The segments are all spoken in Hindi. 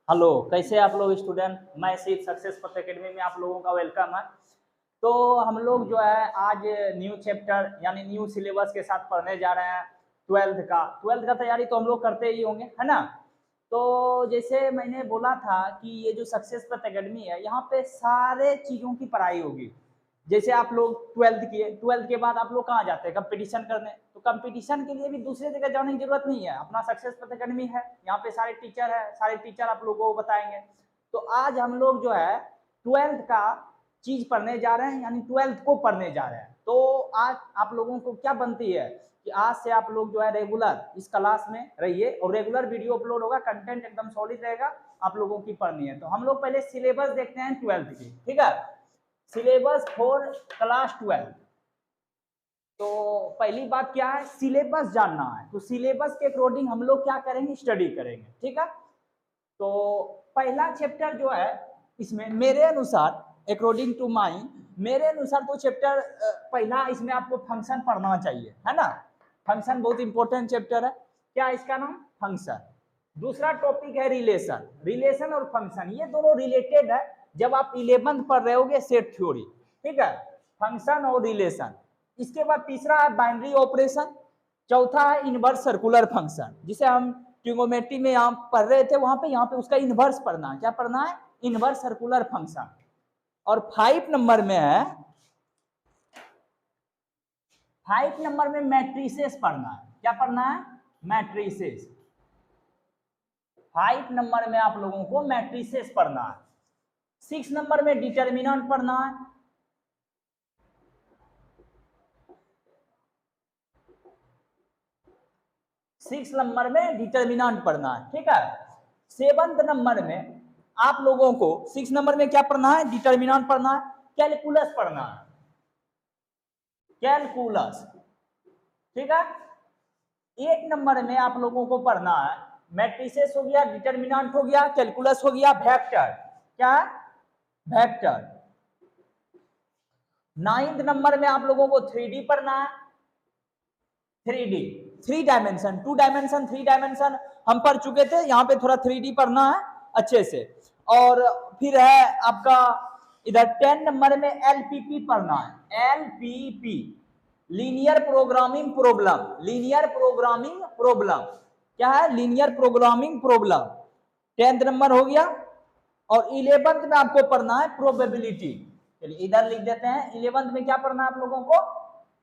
हेलो, कैसे आप लोग स्टूडेंट। मैं सिर्फ सक्सेस पथ एकेडमी में आप लोगों का वेलकम है। तो हम लोग जो है आज न्यू चैप्टर यानी न्यू सिलेबस के साथ पढ़ने जा रहे हैं। ट्वेल्थ का तैयारी तो हम लोग करते ही होंगे, है ना। तो जैसे मैंने बोला था कि ये जो सक्सेस पथ एकेडमी है, यहाँ पे सारे चीज़ों की पढ़ाई होगी। जैसे आप लोग ट्वेल्थ किए, ट्वेल्थ के बाद आप लोग कहाँ जाते हैं कंपटीशन करने। तो कंपटीशन के लिए भी दूसरे जगह जाने की जरूरत नहीं है, अपना सक्सेस पथ एकेडमी है, यहाँ पे सारे टीचर है, सारे टीचर आप लोगों को बताएंगे। तो आज हम लोग जो है ट्वेल्थ का चीज पढ़ने जा रहे हैं, यानी ट्वेल्थ को पढ़ने जा रहे हैं। तो आज आप लोगों को क्या बनती है कि आज से आप लोग जो है रेगुलर इस क्लास में रहिए और रेगुलर वीडियो अपलोड होगा, कंटेंट एकदम सॉलिड रहेगा, आप लोगों की पढ़नी है। तो हम लोग पहले सिलेबस देखते हैं ट्वेल्थ की, ठीक है। Syllabus for class 12। तो पहली बात क्या है, सिलेबस जानना है। तो सिलेबस के अकॉर्डिंग हम लोग क्या करेंगे, स्टडी करेंगे, ठीक है। तो पहला चैप्टर जो है इसमें मेरे अनुसार, अकॉर्डिंग टू माई, मेरे अनुसार तो चैप्टर पहला इसमें आपको फंक्शन पढ़ना चाहिए, है ना। फंक्शन बहुत इंपॉर्टेंट चैप्टर है। क्या इसका नाम, फंक्शन। दूसरा टॉपिक है रिलेशन। रिलेशन और फंक्शन ये दोनों रिलेटेड है। जब आप 11th पढ़ रहे होगे सेट थ्योरी, ठीक है, फंक्शन और रिलेशन। इसके बाद तीसरा है बाइनरी ऑपरेशन। चौथा है इनवर्स सर्कुलर फंक्शन, जिसे हम ट्रिगोनोमेट्री में यहाँ पढ़ रहे थे, वहां पे यहाँ पे उसका इनवर्स पढ़ना है। क्या पढ़ना है, इनवर्स सर्कुलर फंक्शन। और 5 नंबर में है, 5 नंबर में मैट्रिसेस पढ़ना है। क्या पढ़ना है, मैट्रिसेस। 5 नंबर में आप लोगों को मैट्रिसेस पढ़ना है। 6 नंबर में डिटर्मिनेंट पढ़ना है। 6 नंबर में डिटर्मिनेंट पढ़ना है, ठीक है। 7th नंबर में आप लोगों को 6 नंबर में क्या पढ़ना है, डिटर्मिनेंट पढ़ना है। कैलकुलस पढ़ना है, कैलकुलस, ठीक है। 8 नंबर में आप लोगों को पढ़ना है, मैट्रिसेस हो गया, डिटर्मिनेंट हो गया, कैलकुलस हो गया, वेक्टर। क्या है, वेक्टर। 9th नंबर में आप लोगों को 3D पढ़ना है। 3D, 3 डायमेंशन, 2 डायमेंशन, 3 डायमेंशन हम पढ़ चुके थे, यहाँ पे थोड़ा 3D पढ़ना है अच्छे से। और फिर है आपका इधर 10 नंबर में LPP पढ़ना है। LPP, linear programming problem. Linear programming problem क्या है, linear programming problem 10th number हो गया। और 11th में आपको पढ़ना है प्रोबेबिलिटी। चलिए इधर लिख देते हैं, 11th में क्या पढ़ना है आप लोगों को,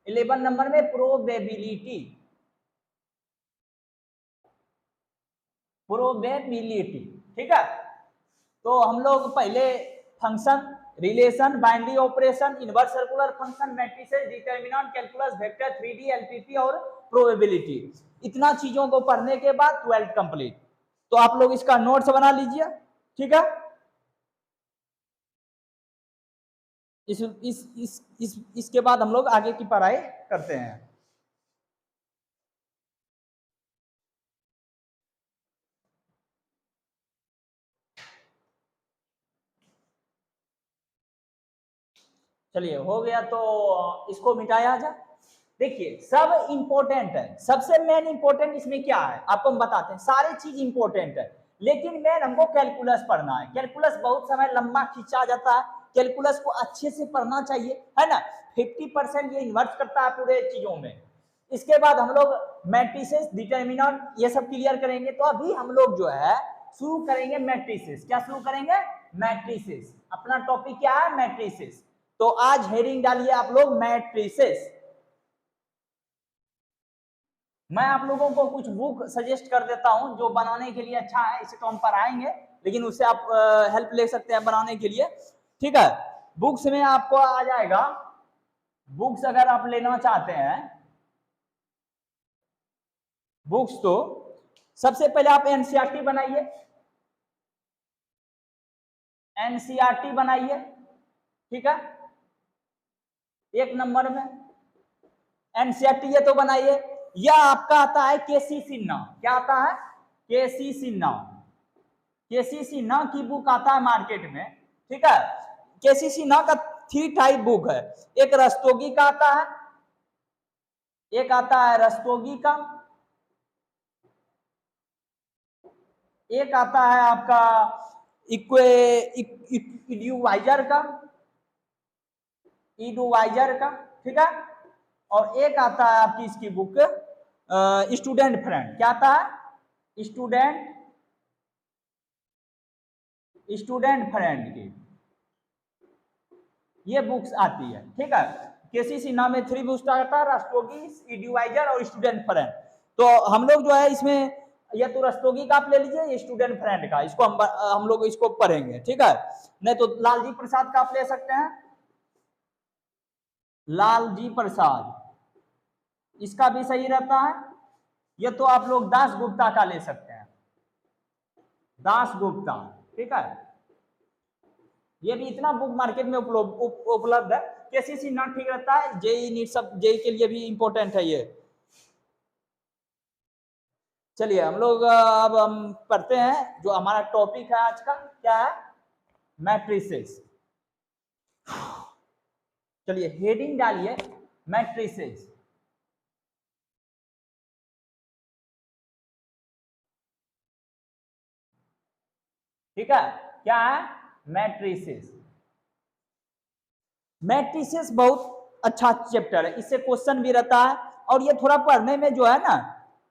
11 नंबर में प्रोबेबिलिटी। प्रोबेबिलिटी, ठीक है। तो हम लोग पहले function, relation, binary operation, inverse circular function, matrices, determinant, calculus, vector, 3D, LPP और प्रोबेबिलिटी, इतना चीजों को पढ़ने के बाद 12th कंप्लीट। तो आप लोग इसका नोट्स बना लीजिए, ठीक है। इसके बाद हम लोग आगे की पढ़ाई करते हैं। चलिए हो गया, तो इसको मिटाया जाए। देखिए सब इंपॉर्टेंट है, सबसे मेन इंपॉर्टेंट इसमें क्या है आपको हम बताते हैं। सारी चीज इंपॉर्टेंट है, लेकिन मेन हमको कैलकुलस पढ़ना है। कैलकुलस बहुत समय लंबा खींचा जाता है, कैलकुलस को अच्छे से पढ़ना चाहिए, है ना। 50% ये इन्वर्स करता है पूरे चीजों में। इसके बाद हम लोग मैट्रिसेस, डिटर्मिनेंट ये सब क्लियर करेंगे। तो अभी हम लोग जो है शुरू करेंगे मैट्रिसेस। क्या शुरू करेंगे, मैट्रिसेस। अपना टॉपिक क्या है, मैट्रिसेस। तो आज हेडिंग डालिए आप लोग मैट्रिसेस। मैं आप लोगों को कुछ बुक सजेस्ट कर देता हूं जो बनाने के लिए अच्छा है। इसे तो हम पढ़ाएंगे, लेकिन उससे आप हेल्प ले सकते हैं बनाने के लिए, ठीक है। बुक्स में आपको आ जाएगा, बुक्स अगर आप लेना चाहते हैं बुक्स, तो सबसे पहले आप एनसीईआरटी बनाइए। एनसीईआरटी बनाइए, ठीक है। 1 नंबर में एनसीईआरटी ये तो बनाइए। यह आपका आता है केसी सिन्हा। क्या आता है, केसी सिन्हा। केसी सिन्हा की बुक आता है मार्केट में, ठीक है। केसी सिन्हा का 3 टाइप बुक है। एक रस्तोगी का आता है, एक आता है रस्तोगी का, एक आता है आपका इडुवाइजर का, ठीक है। और एक आता है आपकी इसकी बुक स्टूडेंट फ्रेंड। क्या आता है? स्टूडेंट फ्रेंड की ये बुक्स आती है, ठीक है। केसीसी नाम में 3 बुक्स आता है, रस्तोगी, इडुवाइजर और स्टूडेंट फ्रेंड। तो हम लोग जो है इसमें या तो रस्तोगी का आप ले लीजिए, या स्टूडेंट फ्रेंड का, इसको हम लोग इसको पढ़ेंगे, ठीक है। नहीं तो लालजी प्रसाद का आप ले सकते हैं, लालजी प्रसाद, इसका भी सही रहता है। ये तो आप लोग दास गुप्ता का ले सकते हैं, दास गुप्ता, ठीक है। ये भी इतना बुक मार्केट में उपलब्ध है। केसीसी ना ठीक रहता है, जेई नीट सब जेई के लिए भी इंपॉर्टेंट है ये। चलिए हम लोग अब हम पढ़ते हैं, जो हमारा टॉपिक है आज का क्या है? मैट्रिसेस। चलिए हेडिंग डालिए मैट्रिसेस। ठीक है, क्या है? मैट्रिसेस। मैट्रिसेस बहुत अच्छा चैप्टर है, इससे क्वेश्चन भी रहता है और ये थोड़ा पढ़ने में जो है ना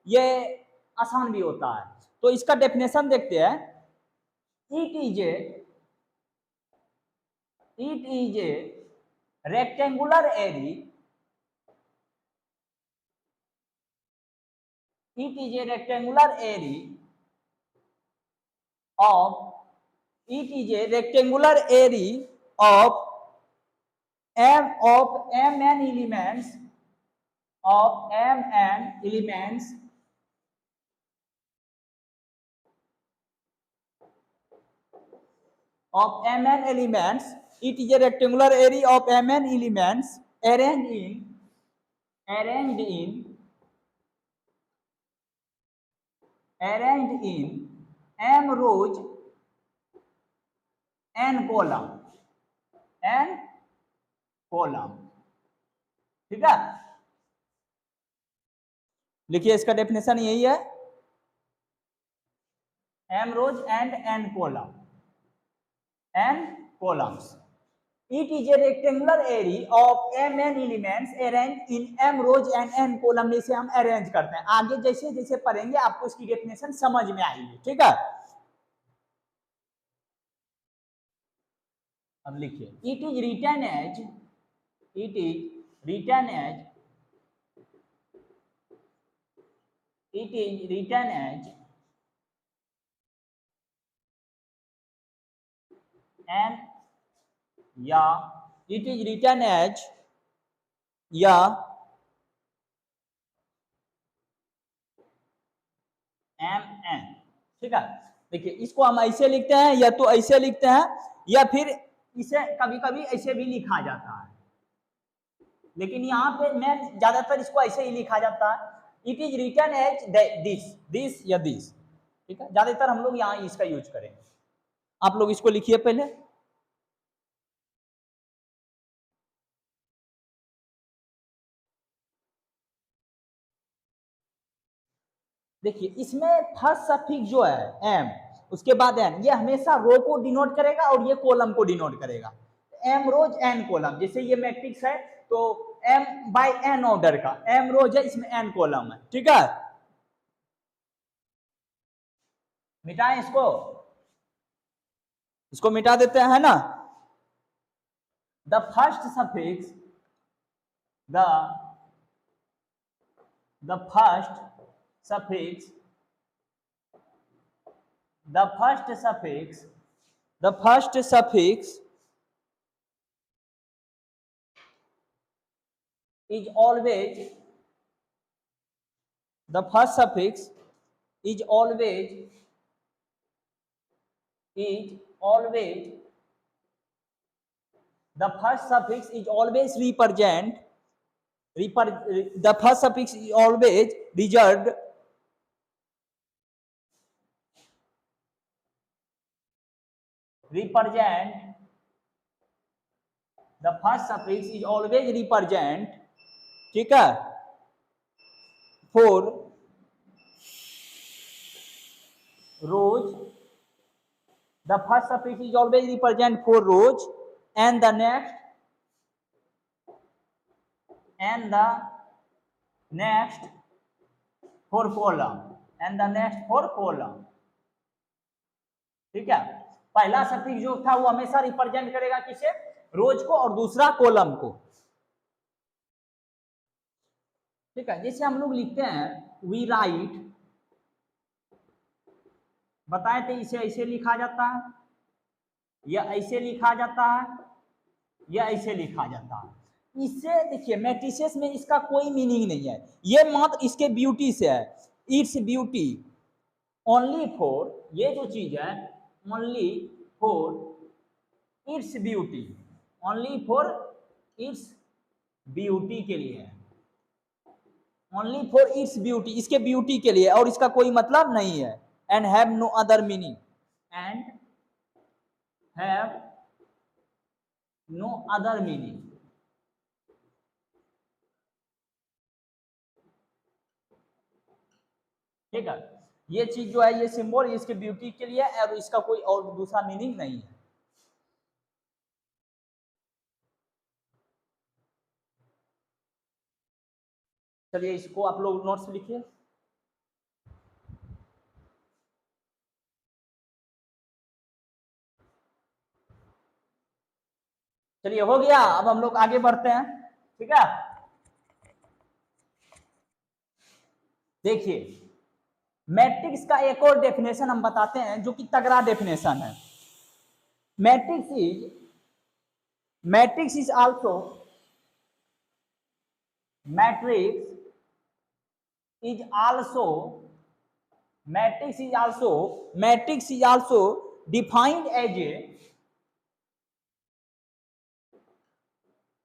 ये आसान भी होता है। तो इसका डेफिनेशन देखते हैं। It is a rectangular array, it is a rectangular area of mn elements it is a rectangular area of mn elements arranged in m rows n column, ठीक है। लिखिए इसका डेफिनेशन यही है, m rows and n columns. It is a rectangular area of mn elements arranged in m rows and n columns। इसे हम अरेंज करते हैं। आगे जैसे जैसे पढ़ेंगे आपको इसकी डेफिनेशन समझ में आएगी, ठीक है। अब लिखिए it is written as n या it is written as या mn, ठीक है। देखिए इसको हम ऐसे लिखते हैं या तो ऐसे लिखते हैं या फिर इसे कभी कभी ऐसे भी लिखा जाता है, लेकिन यहाँ पे मैं ज्यादातर इसको ऐसे ही लिखा जाता है। It is written as this या दिस, ठीक है। ज्यादातर हम लोग यहाँ इसका यूज करेंगे। आप लोग इसको लिखिए पहले। देखिए इसमें फर्स्ट सफिक्स जो है एम, उसके बाद एन, ये हमेशा रो को डिनोट करेगा और ये कॉलम को डिनोट करेगा। एम रोज एन कॉलम, जैसे ये मैट्रिक्स है तो एम बाय एन ऑर्डर का, एम रोज है, इसमें एन कॉलम है, ठीक है। मिटाएं इसको मिटा देते हैं, है ना। The first suffix is always the first suffix is always the first suffix is always represent the first suffix is always reserved represent the first suffix is always represent, ठीक है, for rows, the first suffix is always represent for rows and the next for column and the next for column। ठीक है, पहला सफिक्स जो था वो हमेशा रिप्रेजेंट करेगा किसे, रोज को, और दूसरा कॉलम को। ठीक है, जैसे हम लोग लिखते हैं वी राइट, बताए थे इसे ऐसे लिखा जाता है, या ऐसे लिखा जाता है, या ऐसे लिखा जाता है। इससे देखिए मैट्रिसेस में इसका कोई मीनिंग नहीं है, ये मात्र इसके ब्यूटी से है, इट्स ब्यूटी ओनली फॉर, ये जो चीज है only for its beauty, only for its beauty के लिए है, ओनली फॉर इट्स ब्यूटी, इसके ब्यूटी के लिए, और इसका कोई मतलब नहीं है। And have no other meaning, and have no other meaning. ठीक है, ये चीज जो है ये सिंबल इसके ब्यूटी के लिए है और इसका कोई और दूसरा मीनिंग नहीं है। चलिए इसको आप लोग नोट्स लिखिए। चलिए हो गया, अब हम लोग आगे बढ़ते हैं। ठीक है, देखिए मैट्रिक्स का एक और डेफिनेशन हम बताते हैं जो कि तगड़ा डेफिनेशन है। Matrix is also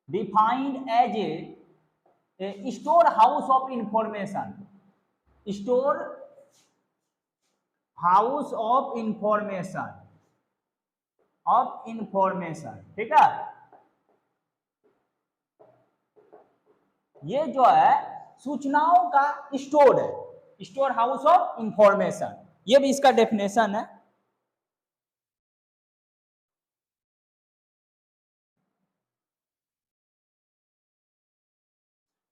defined as a storehouse of information, ठीक है, ये जो है सूचनाओं का स्टोर है, स्टोर हाउस ऑफ इंफॉर्मेशन, ये भी इसका डेफिनेशन है।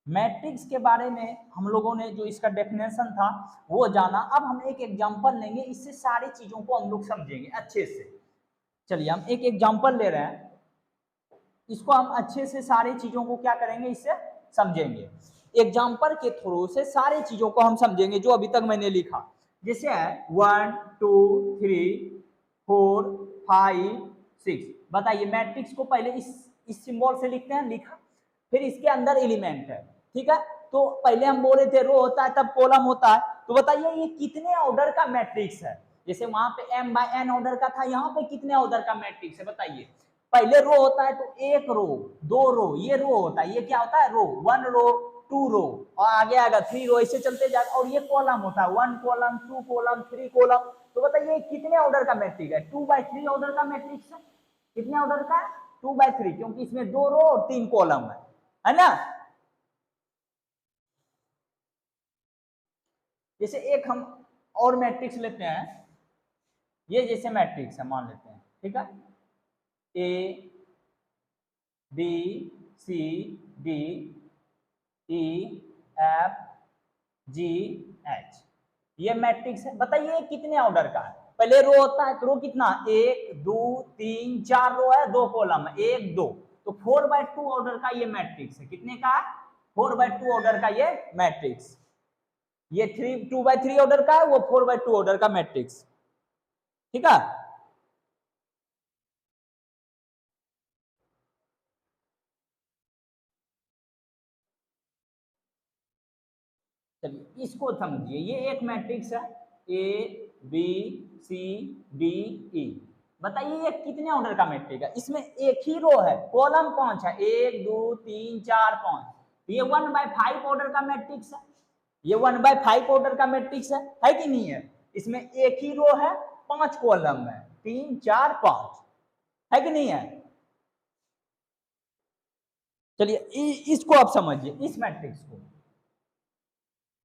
मैट्रिक्स के बारे में हम लोगों ने जो इसका डेफिनेशन था वो जाना। अब हम एक एग्जांपल लेंगे, इससे सारी चीजों को हम लोग समझेंगे अच्छे से। चलिए हम एक एग्जांपल ले रहे हैं, इसको हम अच्छे से सारी चीजों को क्या करेंगे, इससे समझेंगे। एग्जाम्पल के थ्रू से सारी चीजों को हम समझेंगे जो अभी तक मैंने लिखा। जैसे है 1 2 3 4 5 6। बताइए मैट्रिक्स को पहले इस सिंबल से लिखते हैं, लिखा, फिर इसके अंदर एलिमेंट है। ठीक है, तो पहले हम बोल रहे थे रो होता है तब कॉलम होता है। तो बताइए ये कितने ऑर्डर का मैट्रिक्स है? जैसे वहां पे m/n ऑर्डर का था, यहाँ पे कितने ऑर्डर का मैट्रिक्स है बताइए। पहले रो होता है तो एक रो, दो रो, ये रो होता है, ये क्या होता है रो, 1 रो 2 रो, और आगे आएगा 3 रो, ऐसे चलते जाएगा। और ये कॉलम होता है 1 कॉलम 2 कॉलम 3 कॉलम। तो बताइए कितने ऑर्डर का मैट्रिक्स है? 2/3 ऑर्डर का मैट्रिक्स है। कितने ऑर्डर का? 2/3, क्योंकि इसमें 2 रो और 3 कॉलम है ना। जैसे एक हम और मैट्रिक्स लेते हैं, ये जैसे मैट्रिक्स है मान लेते हैं, ठीक है, A B C D E F G H, ये मैट्रिक्स है। बताइए कितने ऑर्डर का है? पहले रो होता है तो रो कितना, 1 2 3 4 रो है, 2 कॉलम है, 1 2, तो 4/2 ऑर्डर का ये मैट्रिक्स है। कितने का? 4/2 ऑर्डर का ये मैट्रिक्स। ये 2/3 ऑर्डर का है, वो 4/2 ऑर्डर का मैट्रिक्स। ठीक है, चलिए इसको समझिए। ये एक मैट्रिक्स है A B C D E। बताइए ये कितने ऑर्डर का मैट्रिक्स है? इसमें एक ही रो है, कॉलम 5 है, 1 2 3 4 5। ये 1/5 ऑर्डर का मैट्रिक्स है, ये 1/5 ऑर्डर का मैट्रिक्स है कि नहीं है? इसमें एक ही रो है, 5 कॉलम है, 3 4 5, है कि नहीं है? चलिए इसको आप समझिए, इस मैट्रिक्स को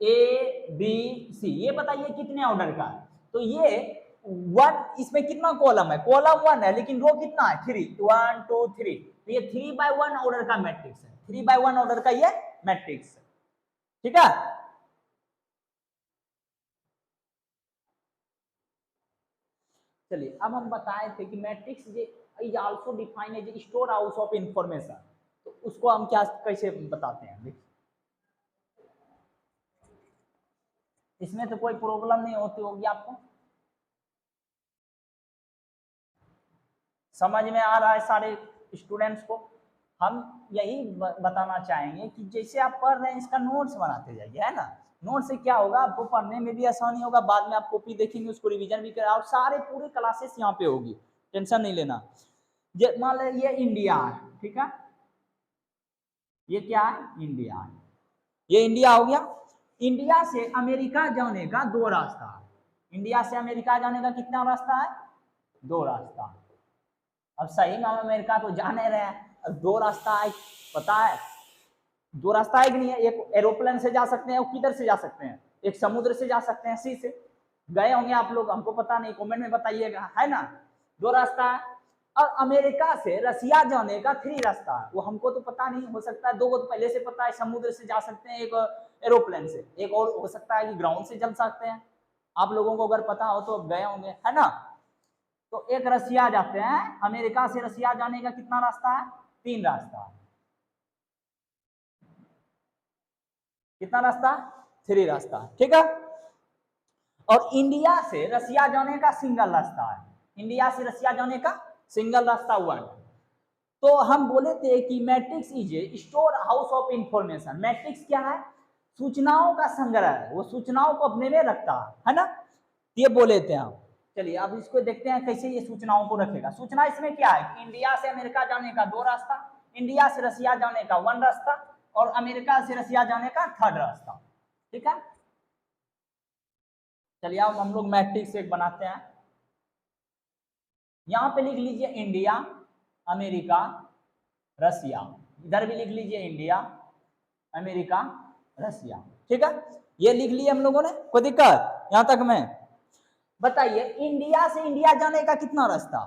A B C, ये बताइए कितने ऑर्डर का है? तो ये 1, इसमें कितना कॉलम है, कॉलम 1 है, लेकिन रो कितना है 3, 1 2 3, तो ये 3/1 ऑर्डर का मैट्रिक्स है, 3/1 ऑर्डर का ये मैट्रिक्स है। ठीक है, चलिए अब हम बताए थे कि matrix is also defined as store house of information, तो उसको हम क्या कैसे बताते हैं, देखिए इसमें तो कोई प्रॉब्लम नहीं होती होगी आपको, समझ में आ रहा है सारे स्टूडेंट्स को। हम यही बताना चाहेंगे कि जैसे आप पढ़ रहे हैं इसका नोट्स बनाते जाइए, है ना, नोट से क्या होगा, आपको पढ़ने में भी आसानी होगा, बाद में आप कॉपी देखेंगे उसको रिवीजन भी करें, और सारे पूरी क्लासेस यहाँ पे होगी, टेंशन नहीं लेना। मान ले ये इंडिया है, ठीक है, ये क्या है, इंडिया है, ये इंडिया हो गया। इंडिया से अमेरिका जाने का 2 रास्ता है, इंडिया से अमेरिका जाने का कितना रास्ता है, 2 रास्ता। अब सही में हम अमेरिका तो जा नहीं रहे हैं, अब 2 रास्ता है, पता है 2 रास्ता है कि नहीं है, एक एरोप्लेन से जा सकते हैं, और किधर से जा सकते हैं, एक समुद्र से जा सकते हैं, सी से गए होंगे आप लोग, हमको पता नहीं, कमेंट में बताइएगा, है ना, 2 रास्ता है। और अमेरिका से रसिया जाने का 3 रास्ता है, वो हमको तो पता नहीं, हो सकता है 2 को तो पहले से पता है, समुद्र से जा सकते हैं, एक एरोप्लेन से, एक और हो सकता है कि ग्राउंड से चल सकते हैं, आप लोगों को अगर पता हो तो गए होंगे, है ना। तो एक रसिया जाते हैं, अमेरिका से रसिया जाने का कितना रास्ता है, 3 रास्ता है, कितना रास्ता, 3 रास्ता, ठीक है। और इंडिया से रसिया जाने का सिंगल रास्ता है, इंडिया से रसिया जाने का सिंगल रास्ता 1। तो हम बोले थे कि matrix is a store house of information, matrix क्या है, सूचनाओं का संग्रह है, वो सूचनाओं को अपने में रखता है ना, ये बोले थे हम। चलिए अब इसको देखते हैं कैसे ये सूचनाओं को रखेगा। सूचना इसमें क्या है कि इंडिया से अमेरिका जाने का 2 रास्ता, इंडिया से रसिया जाने का 1 रास्ता, और अमेरिका से रसिया जाने का 3rd रास्ता, ठीक है। चलिए अब हम लोग मैट्रिक्स एक बनाते हैं, यहां पे लिख लीजिए इंडिया, अमेरिका, रसिया, इधर भी लिख लीजिए इंडिया, अमेरिका, रसिया, ठीक है। ये लिख लिए हम लोगों ने, कोई दिक्कत यहां तक में। बताइए इंडिया से इंडिया जाने का कितना रास्ता,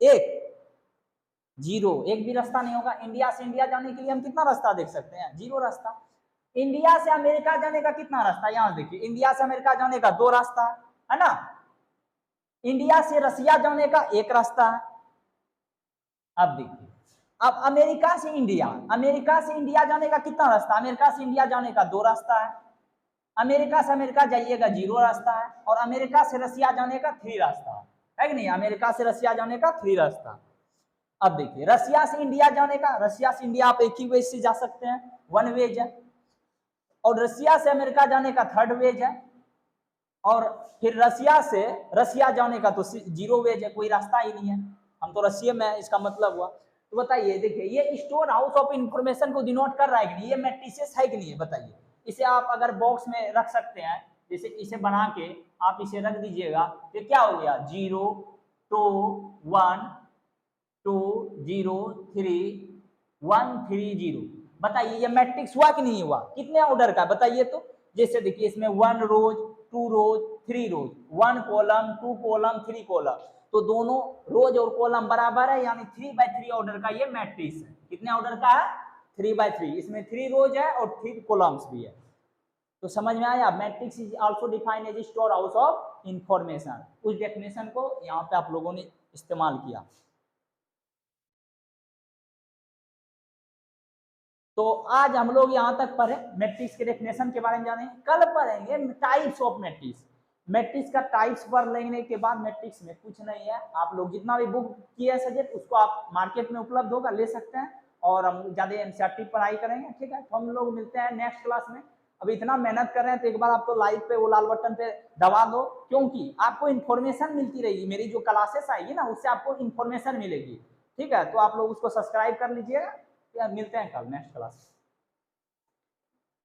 1, 0, एक भी रास्ता नहीं होगा। इंडिया से इंडिया जाने के लिए हम कितना रास्ता देख सकते हैं, 0 रास्ता। इंडिया से अमेरिका जाने का कितना रास्ता, यहां देखिए इंडिया से अमेरिका जाने का 2 रास्ता है ना। इंडिया से रसिया जाने का 1 रास्ता है। अब देखिए, अब अमेरिका से इंडिया जाने का कितना रास्ता, अमेरिका से इंडिया जाने का 2 रास्ता है। अमेरिका से अमेरिका जाइएगा 0 रास्ता है, और अमेरिका से रसिया जाने का 3 रास्ता है कि नहीं, अमेरिका से रसिया जाने का 3 रास्ता। अब देखिए रसिया से इंडिया जाने का, रसिया से इंडिया आप एक ही वेज से जा सकते हैं, 1 वेज है, और रसिया से अमेरिका जाने का 3rd वेज है, और फिर रसिया से रसिया जाने का तो 0 वेज है, कोई रास्ता ही नहीं है, हम तो रसिया में है, इसका मतलब हुआ। तो बताइए देखिए ये स्टोर हाउस ऑफ इंफॉर्मेशन को डिनोट कर रहा है कि नहीं, ये मैट्रिसेस है कि नहीं है, बताइए। इसे आप अगर बॉक्स में रख सकते हैं, जैसे इसे बना के आप इसे रख दीजिएगा, तो क्या हो गया 0 2 1 2 0 3 1 3 0। बताइए ये मैट्रिक्स हुआ कि नहीं हुआ, कितने ऑर्डर का बताइए तो। जैसे देखिए इसमें 1 रोज 2 रोज 3 रोज, 1 कॉलम 2 कॉलम 3 कॉलम, तो दोनों रोज और कॉलम बराबर है, यानी 3/3 ऑर्डर का ये मैट्रिक्स है। कितने ऑर्डर का है, 3/3, इसमें 3 रोज है और 3 कॉलम्स भी है। तो समझ में आया, matrix is also defined as store house of information, उस डेफिनेशन को यहाँ पे आप लोगों ने इस्तेमाल किया। तो आज हम लोग यहाँ तक पढ़े, मैट्रिक्स के डेफिनेशन के बारे में जाने। कल पढ़ेंगे टाइप्स ऑफ मैट्रिक्स, मैट्रिक्स का टाइप्स पढ़ लेने के बाद मैट्रिक्स में कुछ नहीं है, आप लोग जितना भी बुक किए सब्जेक्ट उसको आप मार्केट में उपलब्ध होगा, ले सकते हैं, और हम ज्यादा एनसीईआरटी पढ़ाई करेंगे, ठीक है। तो हम लोग मिलते हैं नेक्स्ट क्लास में। अब इतना मेहनत कर रहे हैं तो एक बार आप तो लाइव पे वो लाल बटन पे दबा दो, क्योंकि आपको इन्फॉर्मेशन मिलती रहेगी, मेरी जो क्लासेस आएगी ना उससे आपको इन्फॉर्मेशन मिलेगी, ठीक है। तो आप लोग उसको सब्सक्राइब कर लीजिएगा। मिलते हैं कल नेक्स्ट क्लास।